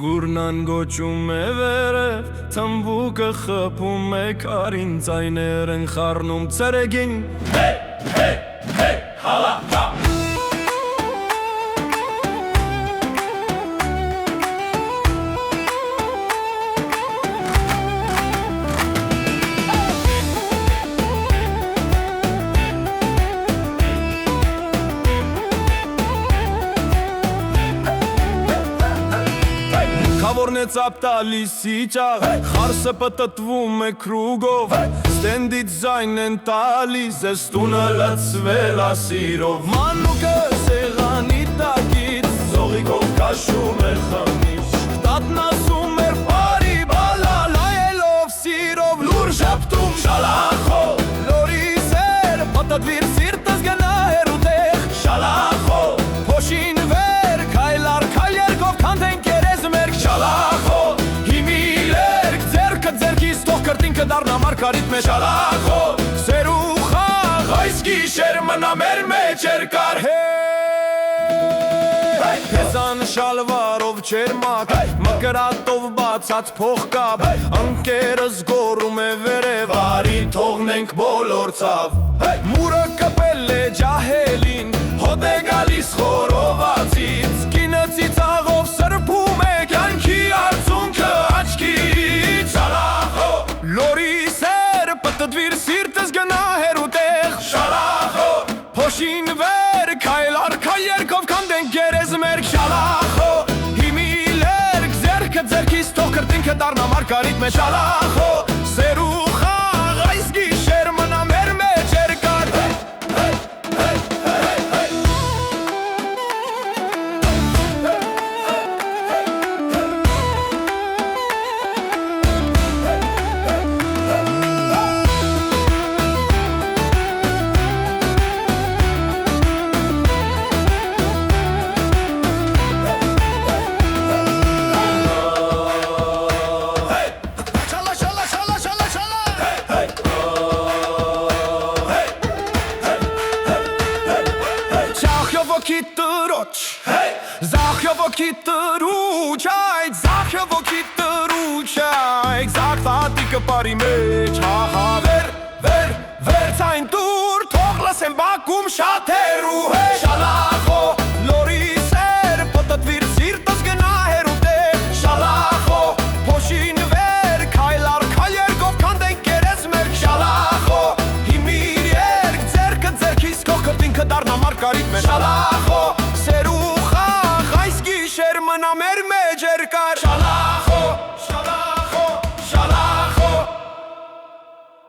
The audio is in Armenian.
Գուրնան գոչում է վերև, թմբուկը խփում է քարին, ձայներ են խառնում ցերեգին։ Հեյ, հեյ, հեյ, հալա, հա։ Քավորն է ծապ տալիս իջաղ, խարսը պտտվում է կրուգով, ստենդից զայն են տալիս, ես տունը լծվել ասիրով։ Մանուկը սեղանի տակից, զողիկով կաշում է խմիշ, տատն ասում էր պարի բալա, լայելով սիրով լուր ժապտում շալախով, լորիս էր, պտտվիր սիրտս գնա հերուտեղ, շալախով, փոշին վեր, քայլար քայլ երկով կանթենք Շալախով, հիմիլերք, ձերքը ձերքիս թող կրտինքը դարնա մարգարիտ մեջ Շալախով, սերուխաղ, այս գիշեր մնա մեր մեջ երկար Հեզան շալվարով չերմակ, մկրատով բացած փողկապ Ընկերս գոռում է վերև, արի թողնենք բոլոր ցավ Մուրը կպել է ջահելին, հոտ է գալիս խորովածից Կինը ծիծաղով սրբում է կյանքի արցունքը աչքից Շալախով, լորիս էր, պտտվիր սիրտս գնա հերուտեղ Շալախով, փոշին վեր, քայլար քայլ երկով կանտենք գերեզ մերկ Շալախով, հիմիլերք, ձերքը ձերքիս թող կրտինքը դարնա մարգարիտ մեջ Շալախով, սերուխաղ, այս գիշեր մնա մեր մեջ երկար Zachjovoki tručaj, zachjovoki tručaj, zach tatike pari meč,